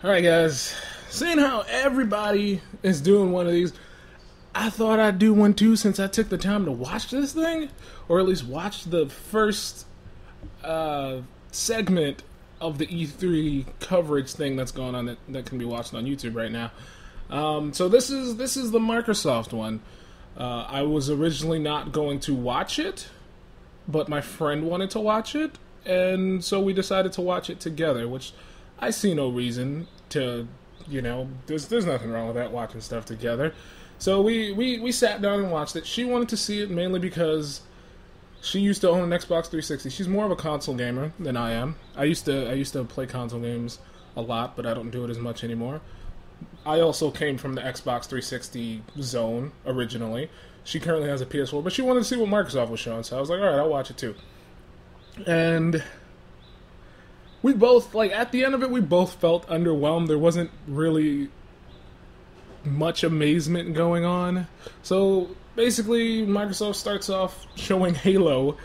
Alright guys, seeing how everybody is doing one of these, I thought I'd do one too since I took the time to watch this thing, or at least watch the first segment of the E3 coverage thing that's going on that can be watched on YouTube right now. So this is the Microsoft one. I was originally not going to watch it, but my friend wanted to watch it, and so we decided to watch it together, which I see no reason to, there's nothing wrong with that, watching stuff together. So we sat down and watched it. She wanted to see it mainly because she used to own an Xbox 360. She's more of a console gamer than I am. I used to play console games a lot, but I don't do it as much anymore. I also came from the Xbox 360 zone originally. She currently has a PS4, but she wanted to see what Microsoft was showing, so I was like, alright, I'll watch it too. And we both, at the end of it, we both felt underwhelmed. There wasn't really much amazement going on. So, basically, Microsoft starts off showing Halo,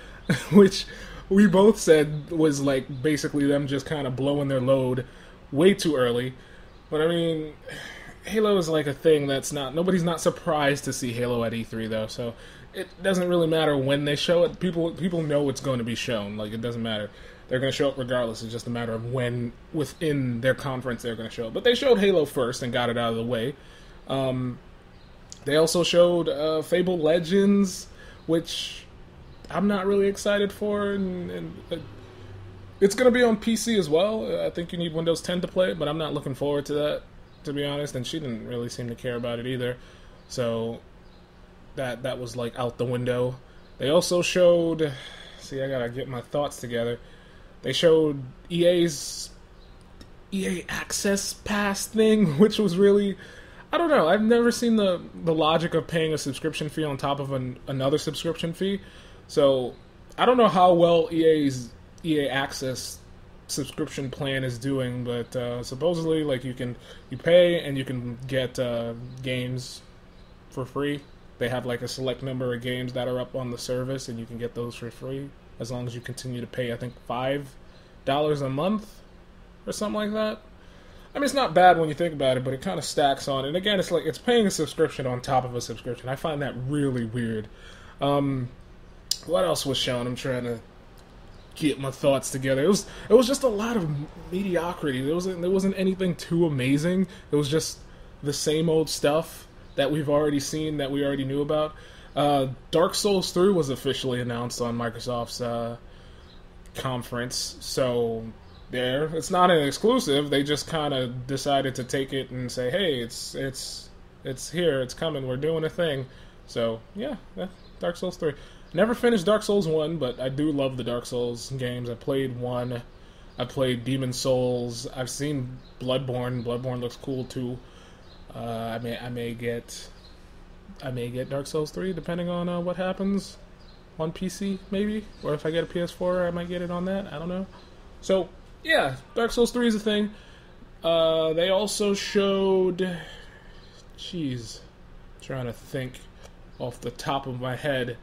which we both said was, basically them just kind of blowing their load way too early. But, I mean, Halo is a thing that's nobody's not surprised to see Halo at E3, though, so it doesn't really matter when they show it. People know it's going to be shown. It doesn't matter. They're going to show it regardless. It's just a matter of when within their conference they're going to show it. But they showed Halo first and got it out of the way. They also showed Fable Legends, which I'm not really excited for. And it's going to be on PC as well. I think you need Windows 10 to play it, but I'm not looking forward to that, to be honest. And she didn't really seem to care about it either. So that was out the window. They also showed... See, I gotta get my thoughts together. They showed EA Access Pass thing, which was really... I don't know. I've never seen the logic of paying a subscription fee on top of another subscription fee. So, I don't know how well EA Access subscription plan is doing, but supposedly, you pay and you can get games for free. They have a select number of games that are up on the service, and you can get those for free as long as you continue to pay, I think, $5 a month or something like that. I mean, it's not bad when you think about it, but it kind of stacks on. And again, it's paying a subscription on top of a subscription. I find that really weird. What else was shown? I'm trying to get my thoughts together. It was just a lot of mediocrity. There wasn't anything too amazing. It was just the same old stuff that we've already seen, that we already knew about. Dark Souls 3 was officially announced on Microsoft's conference, so it's not an exclusive. They just kind of decided to take it and say, hey, it's here, it's coming, we're doing a thing. So, yeah, Dark Souls 3. Never finished Dark Souls 1, but I do love the Dark Souls games. I played 1, I played Demon Souls, I've seen Bloodborne. Bloodborne looks cool, too. I may get Dark Souls 3 depending on what happens on PC, maybe, or if I get a PS4, I might get it on that. I don't know. So yeah, Dark Souls 3 is a thing. They also showed, trying to think off the top of my head.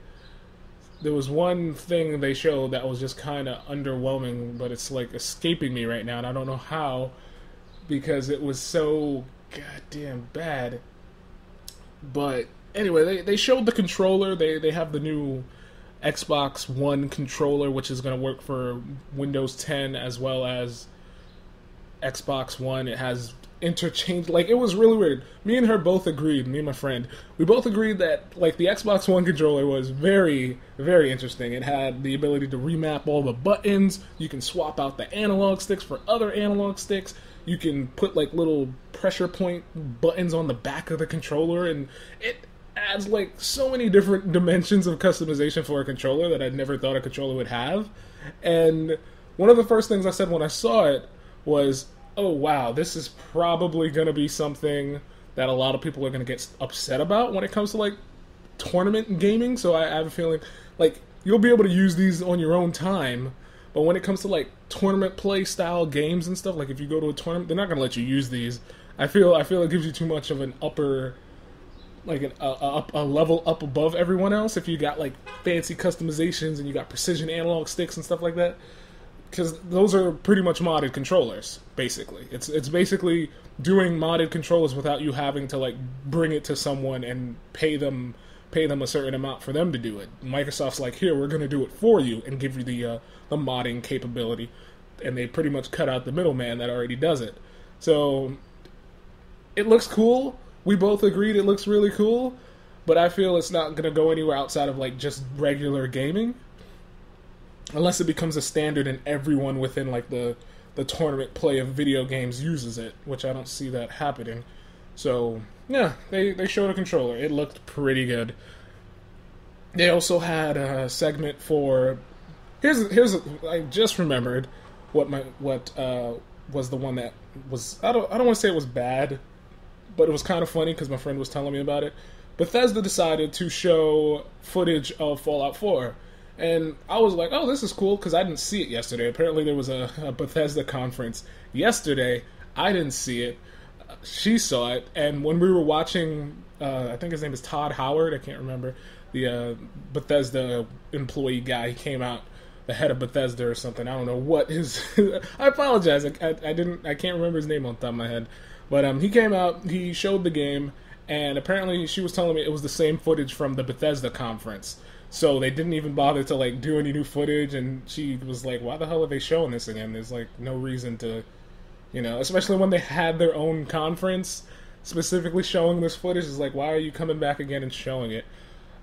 There was one thing they showed that was just kind of underwhelming, but it's escaping me right now, and I don't know how, because it was so goddamn bad. But anyway, they showed the controller. They have the new Xbox One controller, which is going to work for Windows 10 as well as Xbox One. It has interchange. It was really weird. Me and her both agreed, me and my friend, we both agreed that the Xbox One controller was very, very interesting. It had the ability to remap all the buttons. You can swap out the analog sticks for other analog sticks. You can put little pressure point buttons on the back of the controller, and it adds so many different dimensions of customization for a controller that I'd never thought a controller would have. And one of the first things I said when I saw it was, oh wow, this is probably going to be something that a lot of people are going to get upset about when it comes to tournament gaming. So I have a feeling you'll be able to use these on your own time, but when it comes to tournament play style games and stuff, if you go to a tournament, they're not going to let you use these. I feel it gives you too much of an upper, a level up above everyone else if you got fancy customizations and you got precision analog sticks and stuff like that. because those are pretty much modded controllers. Basically, it's basically doing modded controllers without you having to like bring it to someone and pay them a certain amount for them to do it. Microsoft's like, here, we're going to do it for you and give you the modding capability, and they pretty much cut out the middleman that already does it. So it looks cool. We both agreed it looks really cool, but I feel it's not going to go anywhere outside of like just regular gaming, unless it becomes a standard and everyone within like the tournament play of video games uses it, which I don't see that happening. So yeah, they showed a controller. It looked pretty good. They also had a segment for I just remembered what was the one that was, I don't want to say it was bad, but it was kind of funny because my friend was telling me about it. Bethesda decided to show footage of Fallout 4. And I was like, oh, this is cool, because I didn't see it yesterday. Apparently there was a Bethesda conference yesterday. I didn't see it. She saw it. And when we were watching, I think his name is Todd Howard, I can't remember, the Bethesda employee guy. He came out, the head of Bethesda or something. I don't know what his... I apologize. I can't remember his name on the top of my head. But he came out, he showed the game, and apparently she was telling me it was the same footage from the Bethesda conference. So they didn't even bother to like do any new footage, and she was like, why the hell are they showing this again? There's like no reason to, especially when they had their own conference specifically showing this footage. Is like, why are you coming back again and showing it?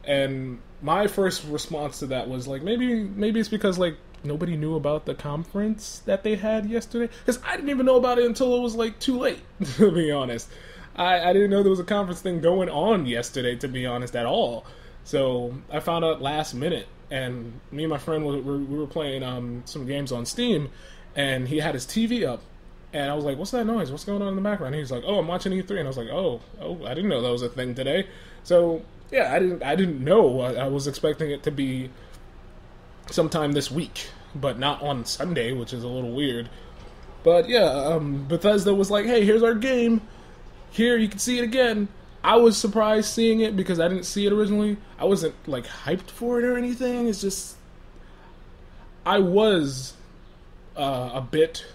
And my first response to that was like, maybe it's because like nobody knew about the conference that they had yesterday, because I didn't even know about it until it was like too late, to be honest. I didn't know there was a conference thing going on yesterday, to be honest, at all. So I found out last minute, and me and my friend we were playing some games on Steam, and he had his TV up, and I was like, what's that noise? What's going on in the background? And he's like, oh, I'm watching E3, and I was like, oh, I didn't know that was a thing today. So yeah, I didn't know. I was expecting it to be sometime this week, but not on Sunday, which is a little weird. But yeah, Bethesda was like, hey, here's our game. Here, you can see it again. I was surprised seeing it because I didn't see it originally. I wasn't like hyped for it or anything. It's just I was a bit.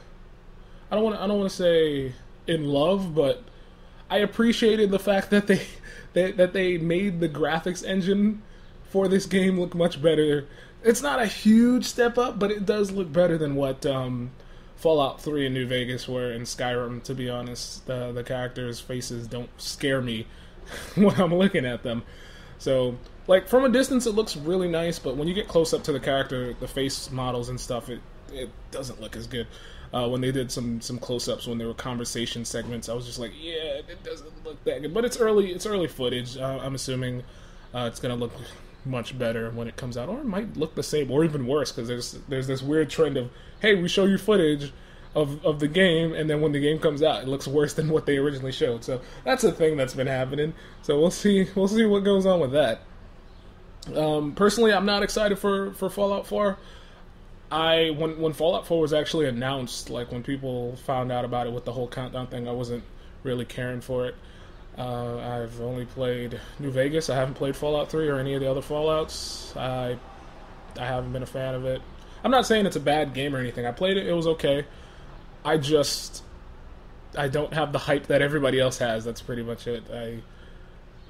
I don't want to say in love, but I appreciated the fact that they made the graphics engine for this game look much better. It's not a huge step up, but it does look better than what Fallout 3 and New Vegas were in Skyrim, to be honest. The characters' faces don't scare me when I'm looking at them. So, like, from a distance it looks really nice, but when you get close up to the character, the face models and stuff, it doesn't look as good. When they did some close-ups, when there were conversation segments, I was just like, yeah, it doesn't look that good. But it's early footage. I'm assuming it's going to look much better when it comes out, or it might look the same, or even worse, because there's this weird trend of, hey, we show you footage of the game, and then when the game comes out, it looks worse than what they originally showed. So that's a thing that's been happening. So we'll see what goes on with that. Personally, I'm not excited for Fallout 4. When Fallout 4 was actually announced, like when people found out about it with the whole countdown thing, I wasn't really caring for it. I've only played New Vegas. I haven't played Fallout 3 or any of the other Fallouts. I haven't been a fan of it. I'm not saying it's a bad game or anything. I played it. It was okay. I don't have the hype that everybody else has. That's pretty much it.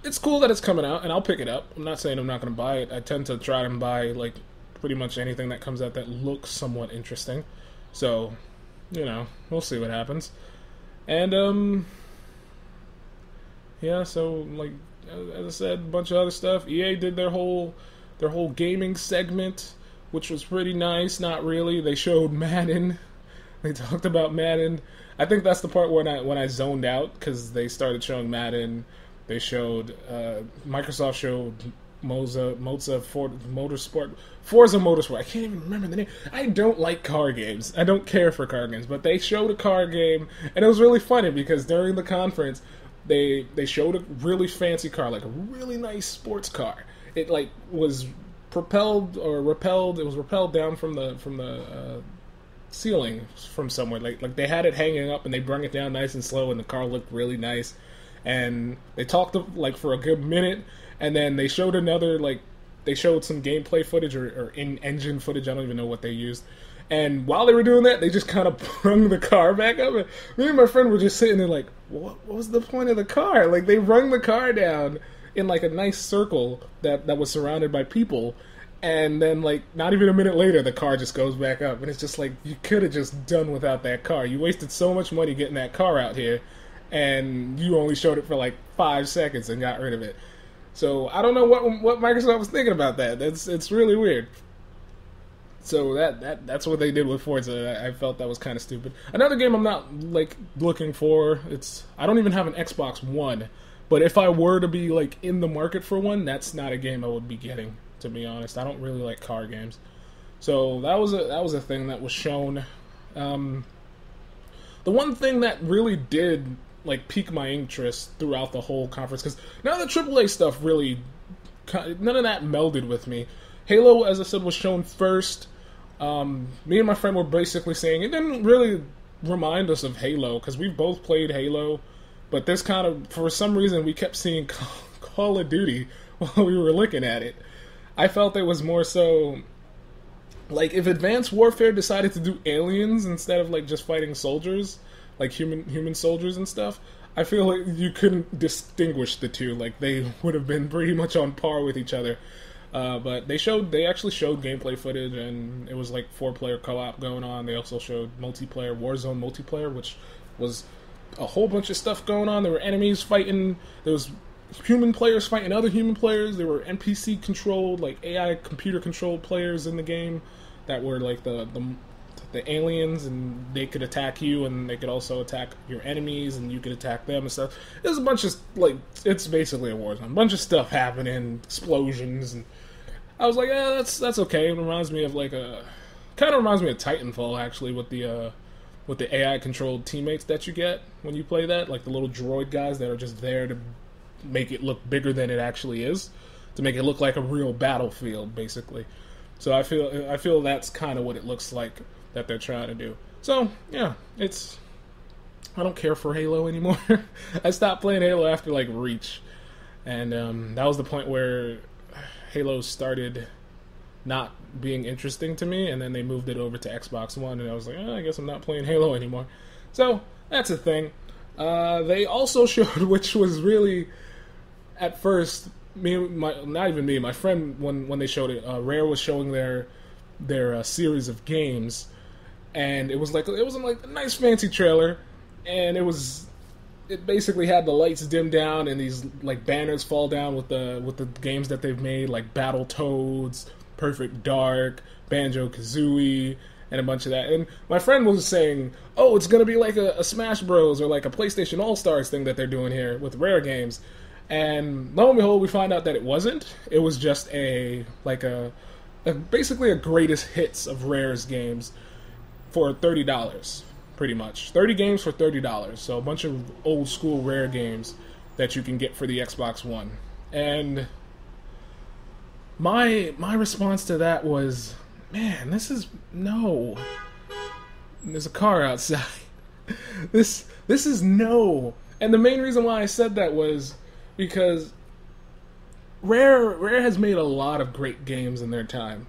It's cool that it's coming out, and I'll pick it up. I'm not saying I'm not going to buy it. I tend to try and buy, like, pretty much anything that comes out that looks somewhat interesting. So, we'll see what happens. And, yeah, so, like, as I said, a bunch of other stuff. EA did their whole gaming segment, which was pretty nice. Not really. They showed Madden. They talked about Madden. I think that's the part when I zoned out, because they started showing Madden. They showed Microsoft showed Forza Motorsport. I can't even remember the name. I don't like car games. I don't care for car games, but they showed a car game, and it was really funny because during the conference, they showed a really fancy car, like a really nice sports car. It like was propelled or repelled. It was repelled down from the ceiling from somewhere. Like they had it hanging up, and they brought it down nice and slow, and the car looked really nice. And they talked like for a good minute, and then they showed they showed some gameplay footage or in-engine footage. I don't even know what they used. And while they were doing that, they just kind of brung the car back up. And me and my friend were just sitting there like, what was the point of the car? Like, they brung the car down in like a nice circle that was surrounded by people. And then, like, not even a minute later, the car just goes back up. And it's just like, you could have just done without that car. You wasted so much money getting that car out here, and you only showed it for like 5 seconds and got rid of it. So I don't know what Microsoft was thinking about that. It's really weird. So that's what they did with Forza. I felt that was kind of stupid. Another game I'm not like looking for. I don't even have an Xbox One, but if I were to be like in the market for one, that's not a game I would be getting. To be honest, I don't really like car games. So that was a thing that was shown. The one thing that really did like pique my interest throughout the whole conference, because none of the AAA stuff really, none of that melded with me. Halo, as I said, was shown first. Me and my friend were basically saying it didn't really remind us of Halo, because we've both played Halo, but this kind of, for some reason, we kept seeing Call of Duty while we were looking at it. I felt it was more so like if Advanced Warfare decided to do aliens instead of like just fighting soldiers, like human soldiers and stuff. I feel like you couldn't distinguish the two. Like they would have been pretty much on par with each other. But they actually showed gameplay footage, and it was like 4-player co-op going on. They also showed multiplayer, Warzone multiplayer, which was a whole bunch of stuff going on. There were enemies fighting. There was human players fighting other human players. There were NPC controlled, like AI computer controlled players in the game that were like the aliens, and they could attack you, and they could also attack your enemies, and you could attack them and stuff. There's a bunch of like, it's basically a Warzone. A bunch of stuff happening, explosions, and I was like, yeah, that's okay. It reminds me of like kind of reminds me of Titanfall actually, with the AI controlled teammates that you get when you play that, like the little droid guys that are just there to make it look bigger than it actually is, to make it look like a real battlefield, basically. So I feel that's kind of what it looks like that they're trying to do. So yeah, I don't care for Halo anymore. I stopped playing Halo after like Reach, and that was the point where Halo started not being interesting to me, and then they moved it over to Xbox One, and I was like, I guess I'm not playing Halo anymore. So that's a thing. They also showed, which was really, at first, not even me, my friend, when they showed it, Rare was showing their series of games, and it wasn't like a nice fancy trailer, and it basically had the lights dim down and these like banners fall down with the games that they've made, like Battletoads, Perfect Dark, Banjo-Kazooie, and a bunch of that. And my friend was saying, oh, it's going to be like a Smash Bros. Or like a PlayStation All-Stars thing that they're doing here with Rare games. And lo and behold, we find out that it wasn't. It was just basically a greatest hits of Rare's games for $30, pretty much. 30 games for $30. So a bunch of old school Rare games that you can get for the Xbox One. And my response to that was, man, no. There's a car outside. This is no. And the main reason why I said that was because Rare has made a lot of great games in their time.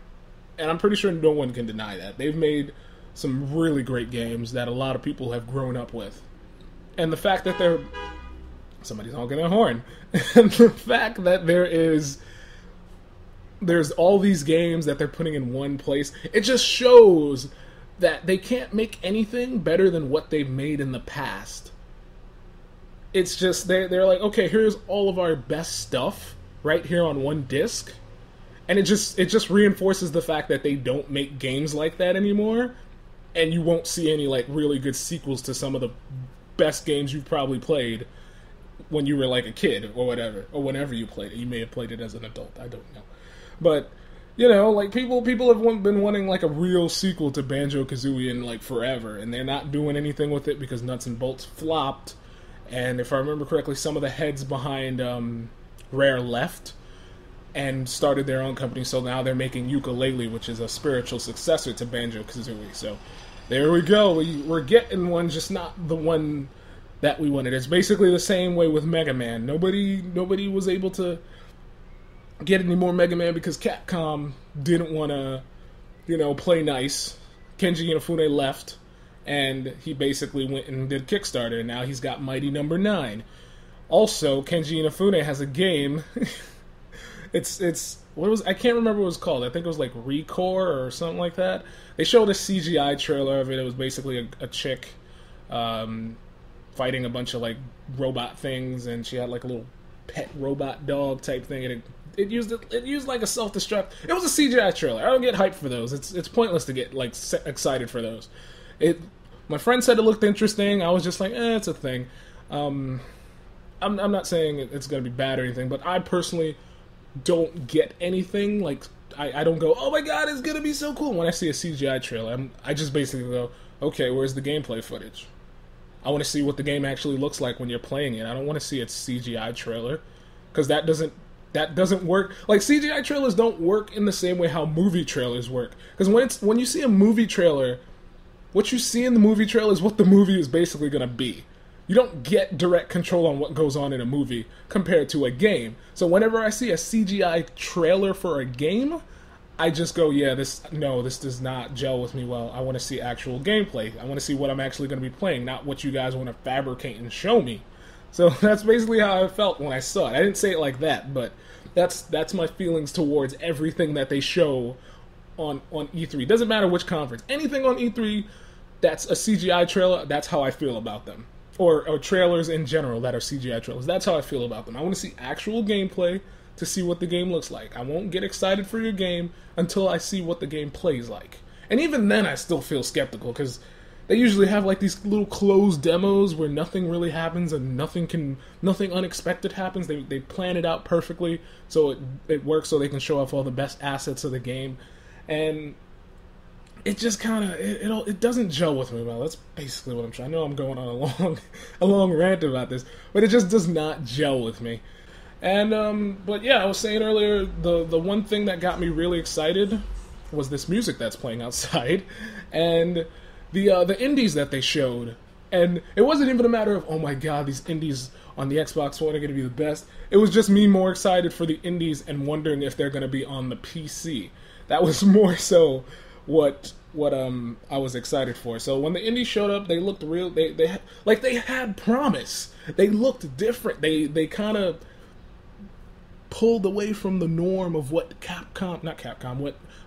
And I'm pretty sure no one can deny that. They've made some really great games that a lot of people have grown up with. And the fact that somebody's honking their horn. And the fact that there's all these games that they're putting in one place, it just shows that they can't make anything better than what they've made in the past. It's just, they're like, okay, here's all of our best stuff right here on one disc. And it just reinforces the fact that they don't make games like that anymore. And you won't see any like really good sequels to some of the best games you've probably played when you were like a kid or whatever, or whenever you played it. You may have played it as an adult, I don't know. But, you know, like people have been wanting like a real sequel to Banjo-Kazooie in like forever, and they're not doing anything with it because Nuts and Bolts flopped. And if I remember correctly, some of the heads behind Rare left and started their own company, so now they're making Yooka-Laylee, which is a spiritual successor to Banjo-Kazooie. So there we go. We're getting one, just not the one that we wanted. It's basically the same way with Mega Man. Nobody was able to get any more Mega Man because Capcom didn't want to, play nice Kenji Inafune left, and he basically went and did Kickstarter, and now he's got Mighty Number 9. Also, Kenji Inafune has a game. it's what was, I can't remember what it was called. I think it was like Recore or something like that. They showed a CGI trailer of it. It was basically a chick fighting a bunch of like robot things, and she had like a little pet robot dog type thing, and it used like a self-destruct. It was a CGI trailer. I don't get hyped for those. It's pointless to get like excited for those. My friend said it looked interesting. I was just like, it's a thing. I'm not saying it's going to be bad or anything, but I personally don't get anything. Like, I don't go, oh my god, it's going to be so cool when I see a CGI trailer. I just basically go, okay, where's the gameplay footage? I want to see what the game actually looks like when you're playing it. I don't want to see a CGI trailer, because that doesn't work. Like, CGI trailers don't work in the same way how movie trailers work. Because when you see a movie trailer, what you see in the movie trailer is what the movie is basically going to be. You don't get direct control on what goes on in a movie compared to a game. So whenever I see a CGI trailer for a game, I just go, this does not gel with me well. I want to see actual gameplay. I want to see what I'm actually going to be playing, not what you guys want to fabricate and show me. So that's basically how I felt when I saw it. I didn't say it like that, but that's my feelings towards everything that they show on E3. Doesn't matter which conference. Anything on E3 that's a CGI trailer, that's how I feel about them. Or trailers in general that are CGI trailers. That's how I feel about them. I want to see actual gameplay to see what the game looks like. I won't get excited for your game until I see what the game plays like. And even then I still feel skeptical, because they usually have like these little closed demos where nothing really happens and nothing unexpected happens. They plan it out perfectly so it works, so they can show off all the best assets of the game. And it just kind of it doesn't gel with me. Well, that's basically what I'm trying. I know I'm going on a long rant about this, but it just does not gel with me. And but yeah, I was saying earlier, the one thing that got me really excited was this music that's playing outside, and the indies that they showed. And it wasn't even a matter of, oh my god, these indies on the Xbox One are going to be the best. It was just me more excited for the indies and wondering if they're going to be on the PC. That was more so what I was excited for. So when the indies showed up, they looked real. They had promise. They looked different. They kind of pulled away from the norm of what what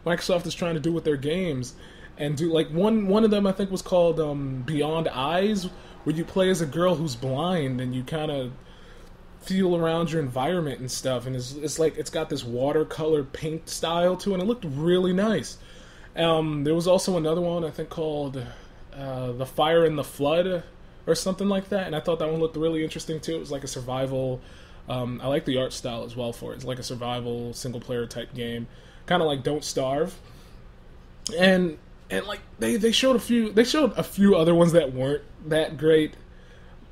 Microsoft is trying to do with their games, and do like one of them I think was called Beyond Eyes, where you play as a girl who's blind and you kind of feel around your environment and stuff, and it's like it's got this watercolor paint style to it, and it looked really nice. There was also another one I think called The Fire and the Flood or something like that, and I thought that one looked really interesting too. It was like a survival. I like the art style as well for it. It's like a survival single player type game, kind of like Don't Starve. And like they showed a few other ones that weren't that great,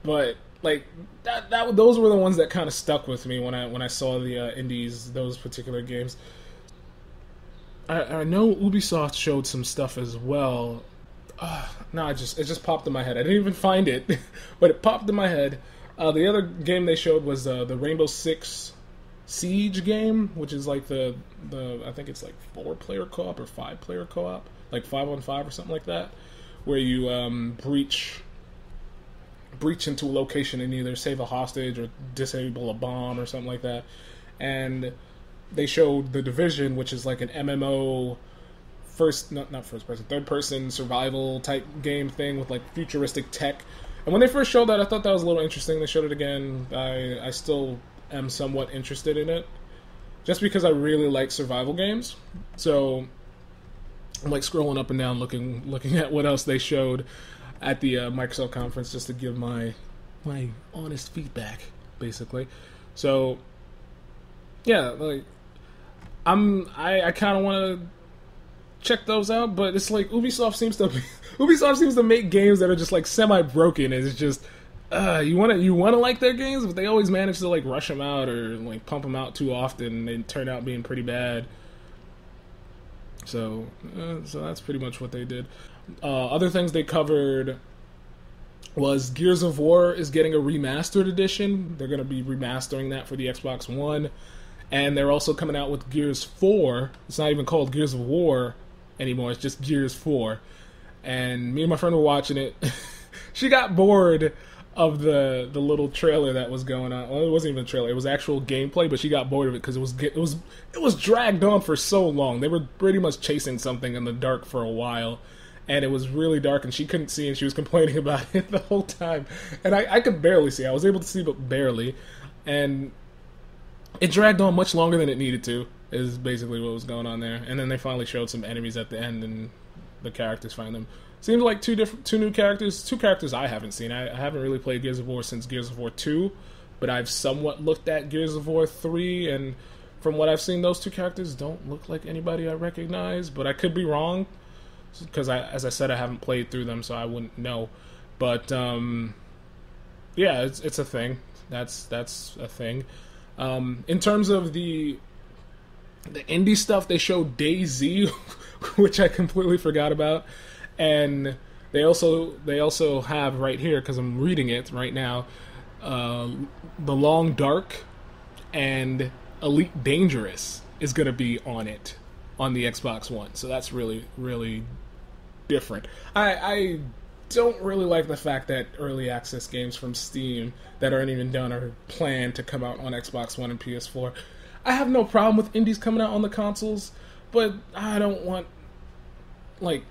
but like those were the ones that kind of stuck with me when I saw the indies, those particular games. I know Ubisoft showed some stuff as well. It just popped in my head. I didn't even find it, but it popped in my head. The other game they showed was the Rainbow Six Siege game, which is like the I think it's like 4-player co-op or 5-player co-op, like 5-on-5 or something like that, where you breach into a location and either save a hostage or disable a bomb or something like that. And they showed The Division, which is like an MMO third person survival type game thing with like futuristic tech. And when they first showed that, I thought that was a little interesting. They showed it again. I still am somewhat interested in it, just because I really like survival games. So I'm like scrolling up and down looking at what else they showed at the Microsoft conference, just to give my honest feedback, basically. So yeah, like I kind of want to check those out, but it's like Ubisoft seems to make games that are just like semi-broken. It's just you want to like their games, but they always manage to like rush them out or like pump them out too often, and they turn out being pretty bad. So that's pretty much what they did. Other things they covered was Gears of War is getting a remastered edition. They're going to be remastering that for the Xbox One. And they're also coming out with Gears 4. It's not even called Gears of War anymore. It's just Gears 4. and me and my friend were watching it. She got bored of the little trailer that was going on. Well, it wasn't even a trailer; it was actual gameplay. But she got bored of it because it was dragged on for so long. They were pretty much chasing something in the dark for a while, and it was really dark, and she couldn't see, and she was complaining about it the whole time. And I could barely see. I was able to see, but barely. And it dragged on much longer than it needed to, is basically what was going on there. And then they finally showed some enemies at the end, and the characters find them. Seems like two new characters, two characters I haven't seen. I haven't really played Gears of War since Gears of War 2, but I've somewhat looked at Gears of War 3, and from what I've seen, those two characters don't look like anybody I recognize, but I could be wrong, because as I said, I haven't played through them, so I wouldn't know. But yeah, it's a thing. That's a thing. In terms of the indie stuff, they showed DayZ, which I completely forgot about, and they also have right here, because I'm reading it right now, The Long Dark and Elite Dangerous is going to be on it on the Xbox One, so that's really, really different. I don't really like the fact that early access games from Steam that aren't even done are planned to come out on Xbox One and PS4. I have no problem with indies coming out on the consoles, but I don't want like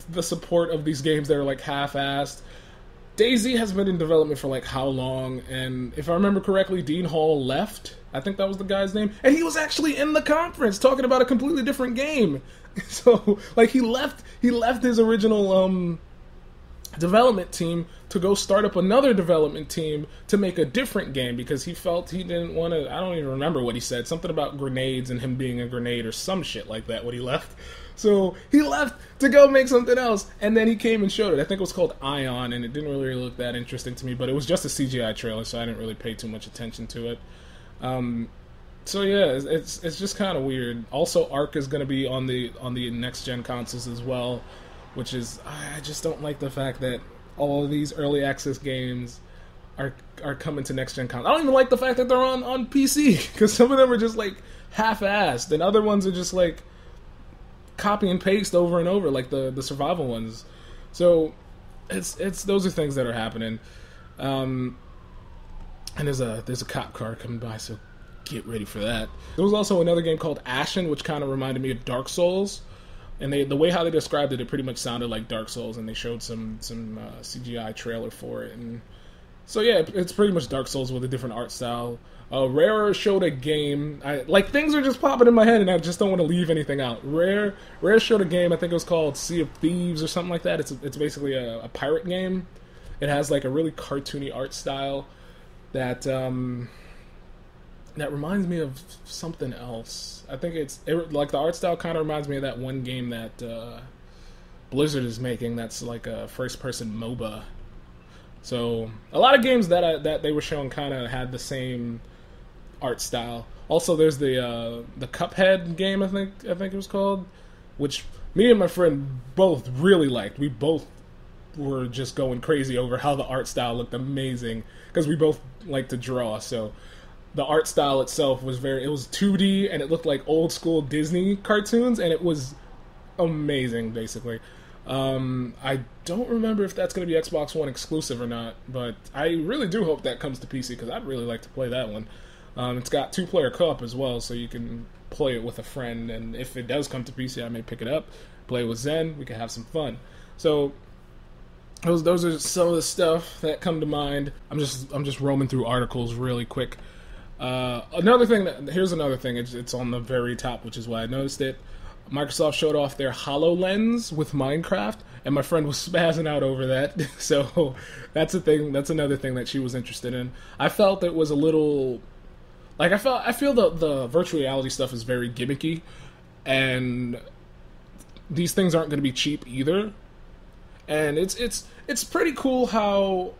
the support of these games that are like half-assed. DayZ has been in development for like how long? And if I remember correctly, Dean Hall left. I think that was the guy's name, and he was actually in the conference talking about a completely different game. So like he left his original development team to go start up another development team to make a different game because he felt he didn't want to. I don't even remember what he said. Something about grenades and him being a grenade or some shit like that when he left. So he left to go make something else, and then he came and showed it. I think it was called Ion, and it didn't really look that interesting to me, but it was just a CGI trailer, so I didn't really pay too much attention to it. So yeah, it's just kind of weird. Also, Ark is going to be on the next gen consoles as well, which is, I just don't like the fact that all of these early access games are coming to next gen consoles. I don't even like the fact that they're on PC, because some of them are just like half-assed, and other ones are just like copy and paste over and over, like the survival ones. So it's those are things that are happening. And there's a cop car coming by, so get ready for that. There was also another game called Ashen, which kind of reminded me of Dark Souls. And the way how they described it, it pretty much sounded like Dark Souls, and they showed some CGI trailer for it. And so yeah, it's pretty much Dark Souls with a different art style. Rare showed a game. Things are just popping in my head, and I just don't want to leave anything out. Rare showed a game. I think it was called Sea of Thieves or something like that. It's basically a pirate game. It has like a really cartoony art style that reminds me of something else. I think like the art style kind of reminds me of that one game that Blizzard is making. That's like a first-person MOBA. So a lot of games that they were showing kind of had the same art style. Also, there's the Cuphead game. I think it was called, which me and my friend both really liked. We both were just going crazy over how the art style looked amazing because we both like to draw. So the art style itself was it was 2D, and it looked like old school Disney cartoons, and it was amazing, basically. I don't remember if that's going to be Xbox One exclusive or not, but I really do hope that comes to PC, because I'd really like to play that one. It's got 2-player co-op as well, so you can play it with a friend, and if it does come to PC, I may pick it up, play with Zen, we can have some fun. So those are some of the stuff that come to mind. I'm just roaming through articles really quick. Here's another thing. It's on the very top, which is why I noticed it. Microsoft showed off their HoloLens with Minecraft, and my friend was spazzing out over that. So that's a thing. That's another thing that she was interested in. I felt it was a little I feel the virtual reality stuff is very gimmicky, and these things aren't going to be cheap either. And it's pretty cool how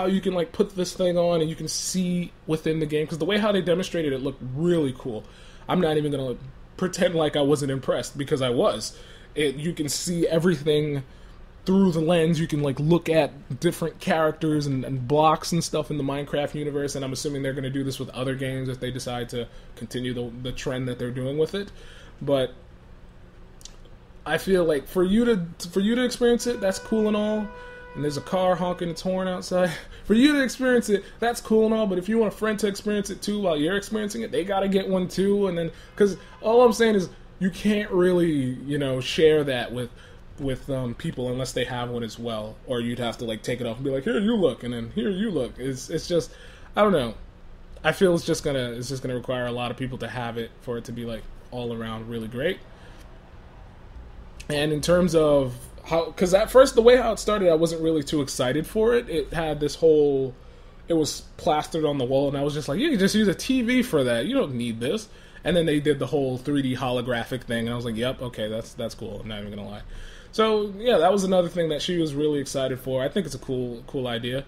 you can like put this thing on and you can see within the game, because the way how they demonstrated it looked really cool. I'm not even gonna pretend like I wasn't impressed, because I was. You can see everything through the lens. You can like look at different characters and blocks and stuff in the Minecraft universe, and I'm assuming they're going to do this with other games if they decide to continue the trend that they're doing with it. But I feel like for you to experience it, that's cool and all. And there's a car honking its horn outside. For you to experience it, that's cool and all. But if you want a friend to experience it too while you're experiencing it, they gotta get one too. And then, because all I'm saying is, you can't really, share that with people unless they have one as well. Or you'd have to like take it off and be like, here you look, and then here you look. It's just, I don't know. I feel it's just gonna require a lot of people to have it for it to be like all around really great. And in terms of how, because at first the way how it started, I wasn't really too excited for it. It had this whole, it was plastered on the wall, and I was just like, you can just use a TV for that. You don't need this. And then they did the whole 3D holographic thing, and I was like, yep, okay, that's cool. I'm not even gonna lie. So yeah, that was another thing that she was really excited for. I think it's a cool idea.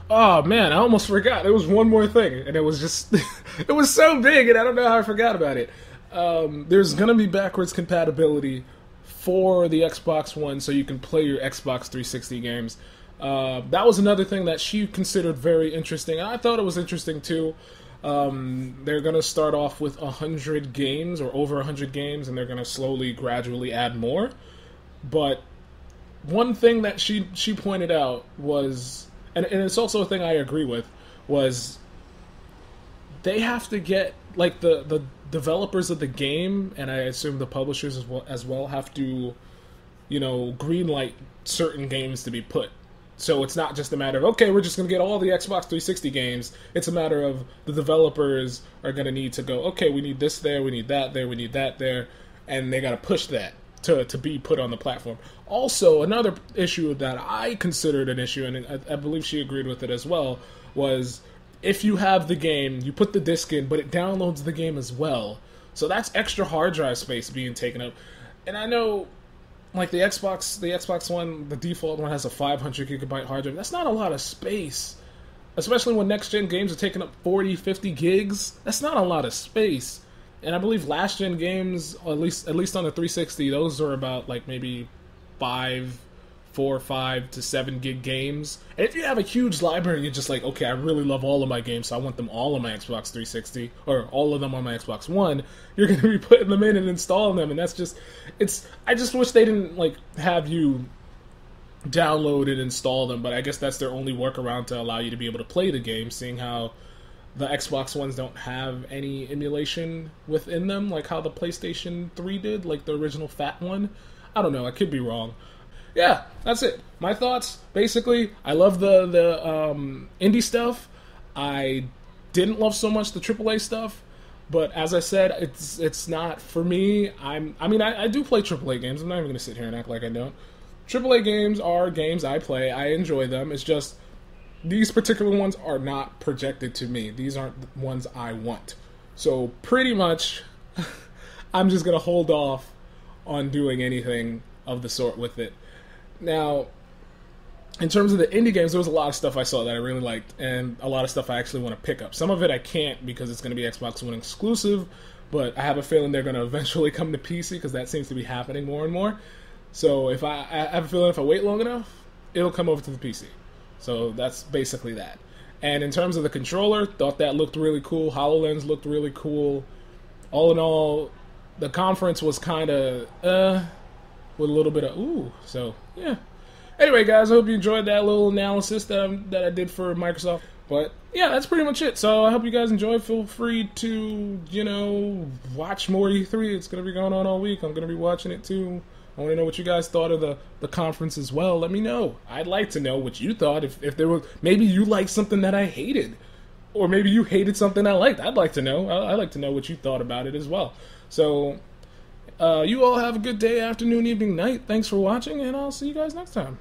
Oh man, I almost forgot. There was one more thing, and it was just, it was so big, and I don't know how I forgot about it. There's gonna be backwards compatibility for the Xbox One, so you can play your Xbox 360 games. That was another thing that she considered very interesting, and I thought it was interesting too. They're going to start off with 100 games, or over 100 games, and they're going to slowly, gradually add more. But one thing that she pointed out was, and it's also a thing I agree with, was they have to get, like, the developers of the game, and I assume the publishers as well have to, greenlight certain games to be put. So it's not just a matter of, okay, we're just going to get all the Xbox 360 games. It's a matter of the developers are going to need to go, okay, we need this there, we need that there, we need that there, and they got to push that to be put on the platform. Also, another issue that I considered an issue, and I believe she agreed with it as well, was if you have the game, you put the disc in, but it downloads the game as well. So that's extra hard drive space being taken up. And I know, like, the Xbox One, the default one has a 500 gigabyte hard drive. That's not a lot of space, especially when next-gen games are taking up 40, 50 gigs. That's not a lot of space. And I believe last-gen games, at least on the 360, those are about, like, maybe 4, 5 to 7 gig games. And if you have a huge library, you're just like, okay, I really love all of my games, so I want them all on my Xbox 360, or all of them on my Xbox One, you're going to be putting them in and installing them, and that's just, I just wish they didn't, like, have you download and install them, but I guess that's their only workaround to allow you to be able to play the game, seeing how the Xbox Ones don't have any emulation within them, like how the PlayStation 3 did, like the original fat one. I don't know, I could be wrong. Yeah, that's it. My thoughts, basically, I love the indie stuff. I didn't love so much the AAA stuff, but as I said, it's not for me. I do play AAA games. I'm not even going to sit here and act like I don't. AAA games are games I play. I enjoy them. It's just these particular ones are not projected to me. These aren't the ones I want. So pretty much, I'm just going to hold off on doing anything of the sort with it. Now, in terms of the indie games, there was a lot of stuff I saw that I really liked, and a lot of stuff I actually want to pick up. Some of it I can't because it's going to be Xbox One exclusive, but I have a feeling they're going to eventually come to PC because that seems to be happening more and more. So if I have a feeling if I wait long enough, it'll come over to the PC. So that's basically that. And in terms of the controller, thought that looked really cool. HoloLens looked really cool. All in all, the conference was kind of with a little bit of ooh. So yeah. Anyway, guys, I hope you enjoyed that little analysis that I did for Microsoft. But yeah, that's pretty much it. So I hope you guys enjoyed. Feel free to watch more E3. It's gonna be going on all week. I'm gonna be watching it too. I want to know what you guys thought of the conference as well. Let me know. I'd like to know what you thought. If there was, maybe you liked something that I hated, or maybe you hated something I liked. I'd like to know. I'd like to know what you thought about it as well. So you all have a good day, afternoon, evening, night. Thanks for watching, and I'll see you guys next time.